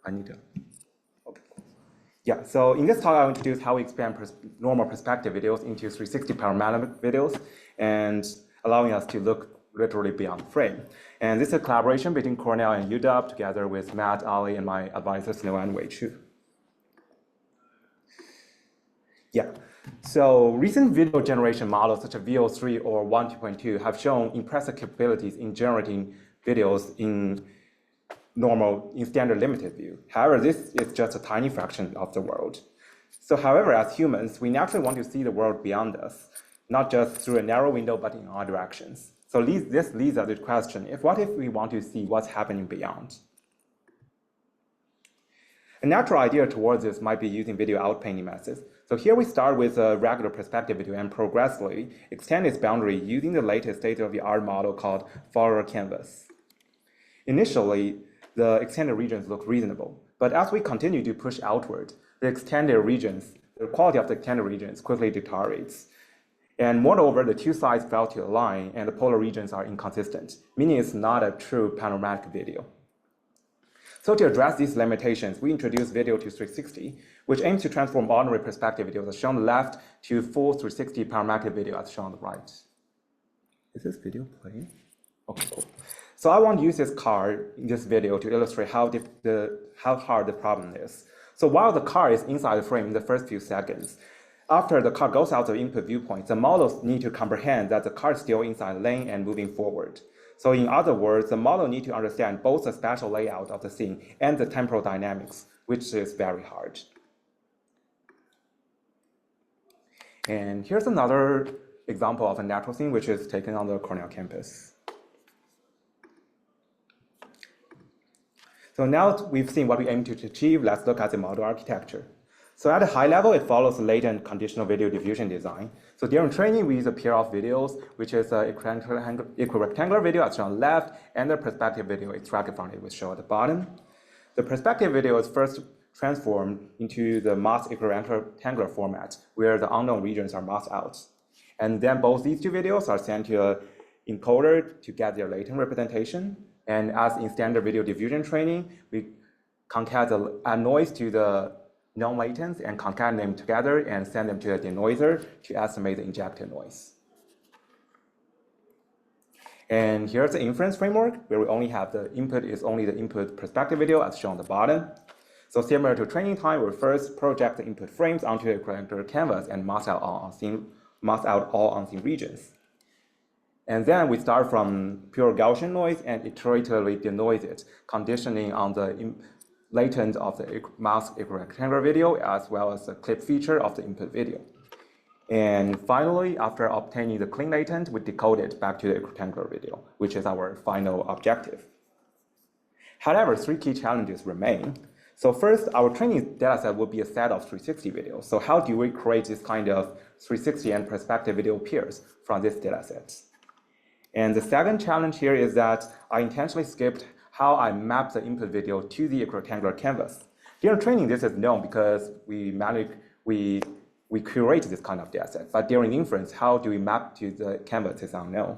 I need to. Okay. Yeah, so in this talk, I'll introduce how we expand normal perspective videos into 360 panoramic videos and allowing us to look literally beyond the frame. And this is a collaboration between Cornell and UW together with Matt, Ali, and my advisor, Snow and Wei Chu. Yeah, so recent video generation models such as VO3 or 1.2 have shown impressive capabilities in generating videos in standard limited view. However, this is just a tiny fraction of the world. So however, as humans, we naturally want to see the world beyond us, not just through a narrow window, but in all directions. So this leads us to the question, what if we want to see what's happening beyond? A natural idea towards this might be using video outpainting methods. So here we start with a regular perspective video and progressively extend its boundary using the latest state-of-the-art model called follower canvas. Initially, the extended regions look reasonable, but as we continue to push outward, the quality of the extended regions quickly deteriorates. And moreover, the two sides fail to align and the polar regions are inconsistent, meaning it's not a true panoramic video. So to address these limitations, we introduced Video to 360, which aims to transform ordinary perspective videos as shown on the left to full 360 panoramic video as shown on the right. Is this video playing? Okay, cool. So I want to use this car in this video to illustrate how hard the problem is. So while the car is inside the frame in the first few seconds, after the car goes out of the input viewpoint, the models need to comprehend that the car is still inside the lane and moving forward. So in other words, the model needs to understand both the spatial layout of the scene and the temporal dynamics, which is very hard. And here's another example of a natural scene, which is taken on the Cornell campus. So now we've seen what we aim to achieve, let's look at the model architecture. So at a high level, it follows the latent conditional video diffusion design. So during training, we use a pair of videos, which is an equirectangular video as shown on the left, and the perspective video extracted from it, which shown at the bottom. The perspective video is first transformed into the masked equirectangular format, where the unknown regions are masked out. And then both these two videos are sent to an encoder to get their latent representation. And as in standard video diffusion training, we add noise to the non-latents and concatenate them together and send them to a denoiser to estimate the injected noise. And here's the inference framework where we only have the input is only the input perspective video as shown on the bottom. So similar to training time, we first project the input frames onto a rectangular canvas and mask out all unseen regions. And then we start from pure Gaussian noise and iteratively denoise it, conditioning on the latent of the masked equirectangular video as well as the clip feature of the input video. And finally, after obtaining the clean latent, we decode it back to the equirectangular video, which is our final objective. However, three key challenges remain. So first, our training dataset will be a set of 360 videos. So how do we create this kind of 360 and perspective video pairs from this dataset? And the second challenge here is that I intentionally skipped how I map the input video to the rectangular canvas. During training, this is known because we curate this kind of dataset. But during inference, how do we map to the canvas is unknown.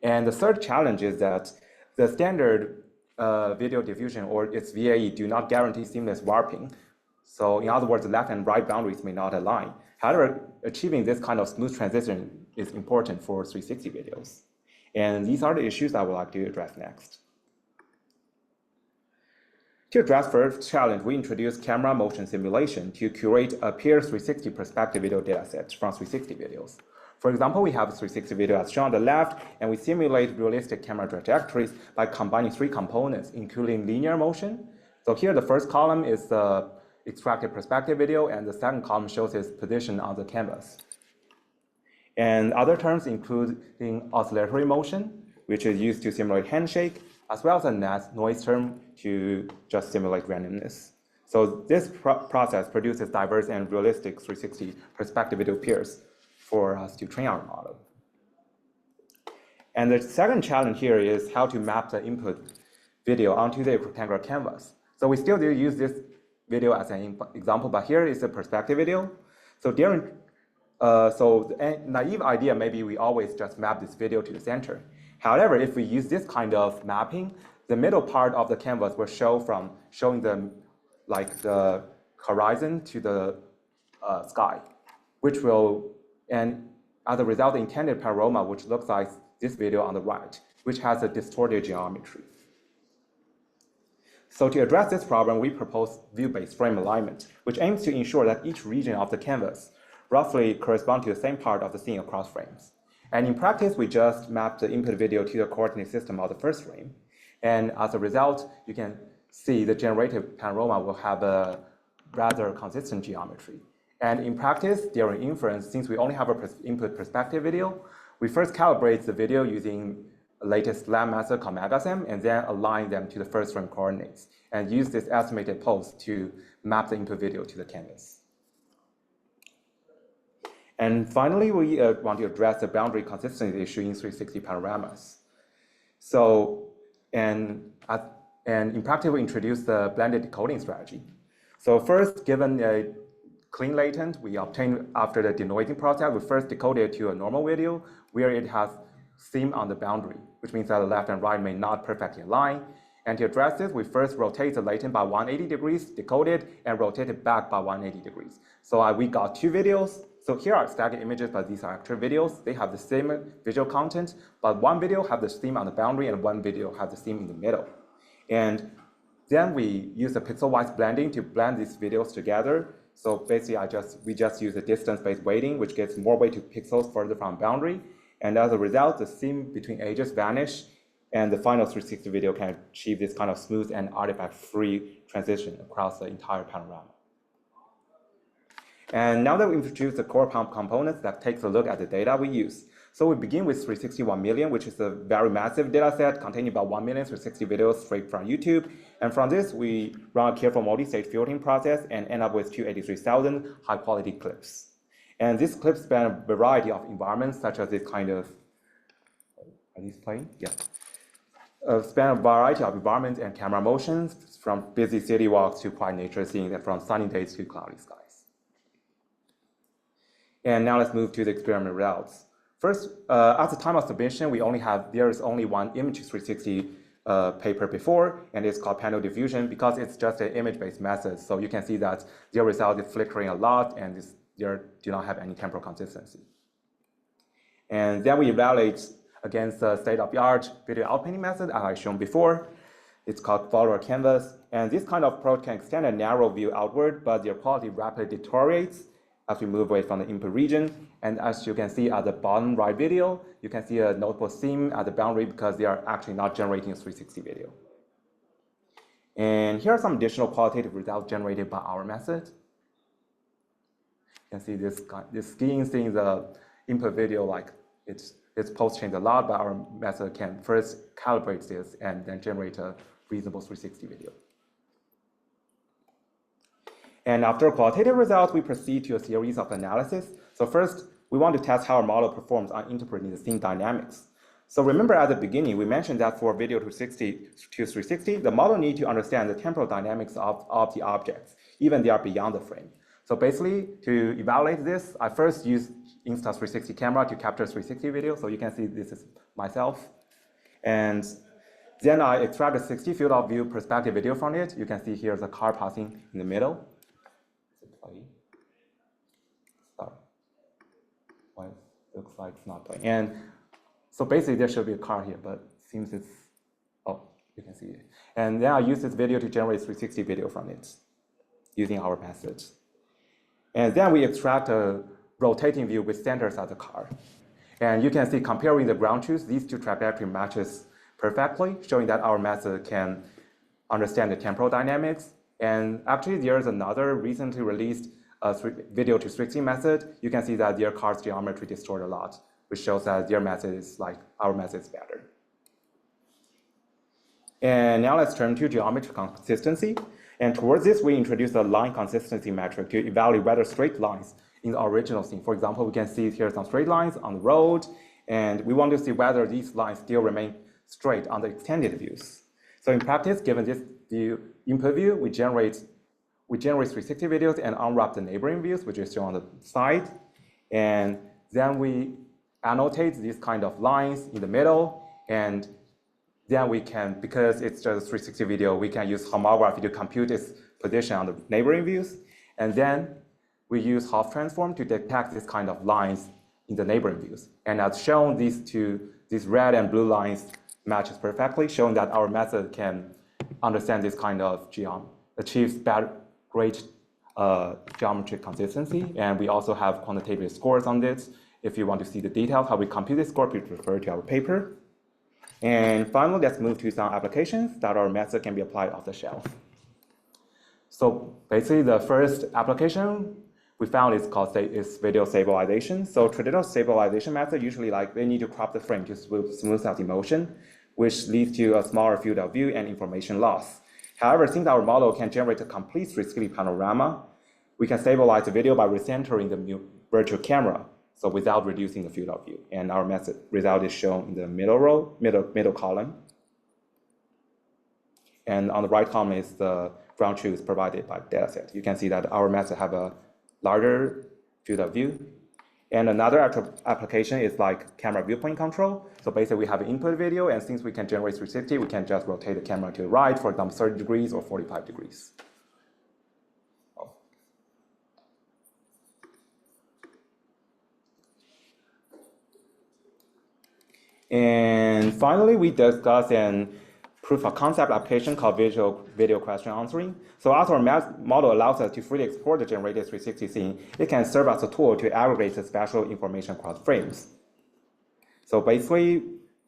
And the third challenge is that the standard video diffusion or its VAE do not guarantee seamless warping. So in other words, the left and right boundaries may not align. However, achieving this kind of smooth transition is important for 360 videos. And these are the issues I would like to address next. To address first challenge, we introduced camera motion simulation to curate a paired 360 perspective video dataset from 360 videos. For example, we have a 360 video as shown on the left, and we simulate realistic camera trajectories by combining three components, including linear motion. So here, the first column is the extracted perspective video, and the second column shows its position on the canvas. And other terms including oscillatory motion, which is used to simulate handshake, as well as a noise term to just simulate randomness. So this process produces diverse and realistic 360 perspective video pairs for us to train our model. And the second challenge here is how to map the input video onto the rectangular canvas. So we still do use this video as an example, but here is the perspective video. So the naive idea, maybe we always just map this video to the center. However, if we use this kind of mapping, the middle part of the canvas will show from showing the horizon to the sky, which will, and as a result, the intended panorama, which looks like this video on the right, which has a distorted geometry. So to address this problem, we propose view-based frame alignment, which aims to ensure that each region of the canvas roughly corresponds to the same part of the scene across frames. And in practice, we just map the input video to the coordinate system of the first frame. And as a result, you can see the generated panorama will have a rather consistent geometry. And in practice, during inference, since we only have an input perspective video, we first calibrate the video using the latest lab method called MegaSim, and then align them to the first frame coordinates, and use this estimated pulse to map the input video to the canvas. And finally, we want to address the boundary consistency issue in 360 panoramas. So, and in practice, we introduce the blended decoding strategy. So first, given a clean latent we obtained after the denoising process, we first decode it to a normal video where it has seam on the boundary, which means that the left and right may not perfectly align. And to address this, we first rotate the latent by 180 degrees, decode it, and rotate it back by 180 degrees. So we got two videos. So here are static images, but these are actual videos. They have the same visual content, but one video has the seam on the boundary and one video has the seam in the middle. And then we use the pixel-wise blending to blend these videos together. So basically, we just use a distance-based weighting, which gets more weight to pixels further from boundary. And as a result, the seam between edges vanish, and the final 360 video can achieve this kind of smooth and artifact-free transition across the entire panorama. And now that we introduced the core pump components, that takes a look at the data we use. So we begin with 361 million, which is a very massive data set containing about 1 million 360 videos straight from YouTube. And from this, we run a careful multi-stage filtering process and end up with 283,000 high-quality clips. And these clips span a variety of environments, such as this kind of, are these playing? Yeah. Span a variety of environments and camera motions, from busy city walks to quiet nature scenes, and from sunny days to cloudy skies. And now let's move to the experiment results. First, at the time of submission, there is only one image 360 paper before, and it's called panel diffusion because it's just an image-based method. So you can see that their result is flickering a lot, and they do not have any temporal consistency. And then we evaluate against the state-of-the-art video outpainting method, as I shown before. It's called follower canvas. And this kind of approach can extend a narrow view outward, but their quality rapidly deteriorates as we move away from the input region. And as you can see at the bottom right video, you can see a notable seam at the boundary because they are actually not generating a 360 video. And here are some additional qualitative results generated by our method. You can see this skiing seeing the input video, like its pulse change a lot, but our method can first calibrate this and then generate a reasonable 360 video. And after qualitative results, we proceed to a series of analysis. So first, we want to test how our model performs on interpreting the scene dynamics. So remember at the beginning, we mentioned that for video to 360, the model needs to understand the temporal dynamics of the objects, even they are beyond the frame. So basically, to evaluate this, I first use Insta360 camera to capture 360 video. So you can see this is myself. And then I extract a 60 field of view perspective video from it. You can see here's a car passing in the middle. Sorry. Why it looks like it's not playing. And so basically there should be a car here, but it seems it's, oh, you can see it. And then I use this video to generate 360 video from it using our methods. And then we extract a rotating view with centers of the car. And you can see comparing the ground truth, these two trajectory matches perfectly, showing that our method can understand the temporal dynamics. And actually, there's another recently released video to 360 method. You can see that their car's geometry distort a lot, which shows that their method is like our method is better. And now let's turn to geometry consistency. And towards this, we introduce a line consistency metric to evaluate whether straight lines in the original scene. For example, we can see here some straight lines on the road, and we want to see whether these lines still remain straight on the extended views. So in practice, given this view input view, we generate 360 videos and unwrap the neighboring views, which is shown on the side. And then we annotate these kind of lines in the middle, and then we can, because it's just a 360 video, we can use homography to compute its position on the neighboring views. And then we use Hopf transform to detect this kind of lines in the neighboring views. And as shown, these red and blue lines matches perfectly, showing that our method can understand this kind of geometry, achieves great geometric consistency. And we also have quantitative scores on this. If you want to see the details, how we compute this score, please refer to our paper. And finally, let's move to some applications that our method can be applied off the shelf. So basically, the first application we found is called video stabilization. So traditional stabilization method usually they need to crop the frame to smooth out the motion, which leads to a smaller field of view and information loss. However, since our model can generate a complete 360 panorama, we can stabilize the video by recentering the virtual camera, so without reducing the field of view. And our method result is shown in the middle column. And on the right column is the ground truth provided by dataset. You can see that our method have a larger field of view. And another application is like camera viewpoint control. So basically we have an input video, and since we can generate 360, we can just rotate the camera to the right, for example, 30 degrees or 45 degrees. And finally, we discuss a proof of concept application called video question answering. So as our model allows us to freely export the generated 360 scene, it can serve as a tool to aggregate the spatial information across frames. So basically,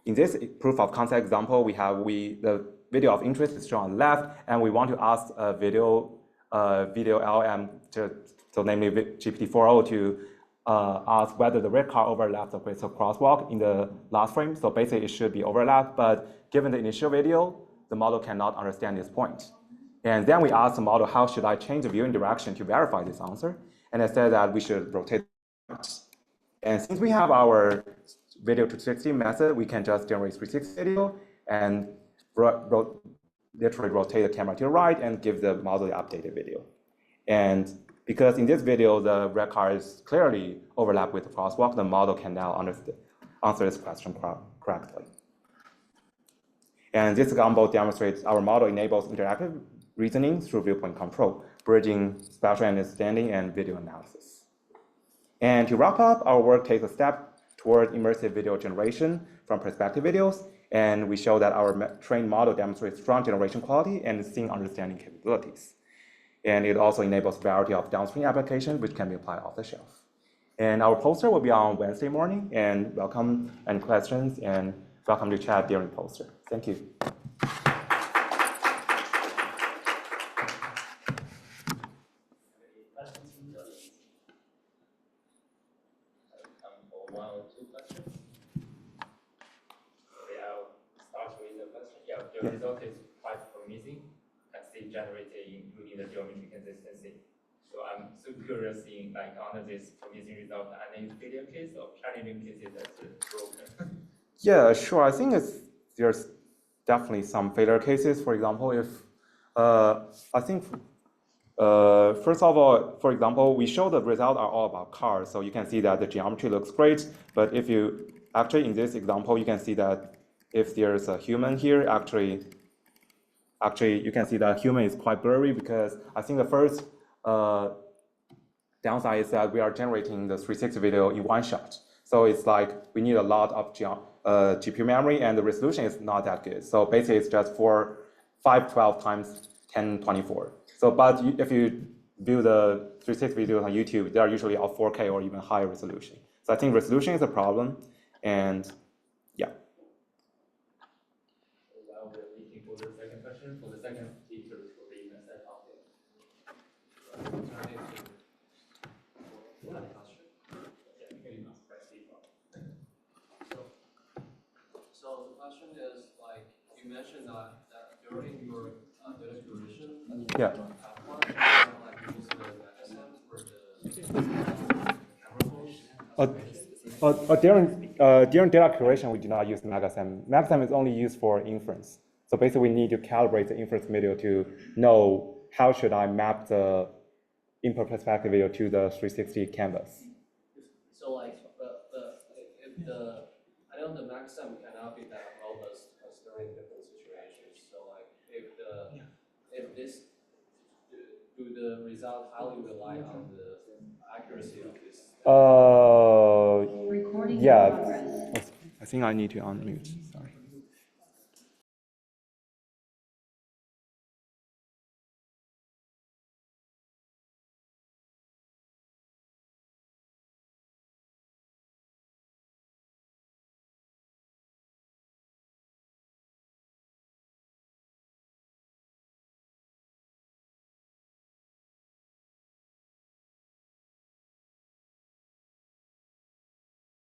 in this proof of concept example, the video of interest is shown on the left, and we want to ask a video LM, so namely GPT-4o, to ask whether the red car overlaps the crystal crosswalk in the last frame. So basically, it should be overlapped, but given the initial video, the model cannot understand this point. And then we ask the model, how should I change the viewing direction to verify this answer? And it said that we should rotate. And since we have our video to 360 method, we can just generate 360 video and literally rotate the camera to the right and give the model the updated video. And because in this video, the red car is clearly overlapped with the crosswalk, the model can now answer this question correctly. And this example demonstrates our model enables interactive reasoning through viewpoint control, bridging spatial understanding and video analysis. And to wrap up, our work takes a step toward immersive video generation from perspective videos, and we show that our trained model demonstrates strong generation quality and scene understanding capabilities. And it also enables a variety of downstream applications which can be applied off the shelf. And our poster will be on Wednesday morning, and welcome any questions, and welcome to chat during the poster. Thank you. One or two questions. Okay, I'll start with the question. Yeah, the result is quite promising. I see generated including the geometry consistency. So I'm so curious in under this promising result, any failure case or challenging cases that's broken. Yeah, sure. I think there's definitely some failure cases. For example, if I think first of all, for example, we show the results are all about cars, so you can see that the geometry looks great. But if you actually in this example, you can see that if there's a human here, actually you can see that human is quite blurry, because I think the first downside is that we are generating the 360 video in one shot. So it's like we need a lot of GPU memory, and the resolution is not that good. So basically, it's just 512 times 1024. So, but if you view the 360 videos on YouTube, they are usually of 4K or even higher resolution. So I think resolution is a problem, and yeah. While we're waiting for the second question, for the second speaker for the method update. So the question is, you mentioned that during your data curation, Yeah. use the mechanisms for the camera phones. During data curation, we do not use MegaSem. MegaSem is only used for inference. So basically, we need to calibrate the inference video to know how should I map the input perspective video to the 360 canvas. So if I know the maxim cannot be that robust because there considering different situations. So like if this do the result highly rely on the accuracy of this? Yeah. I think I need to unmute.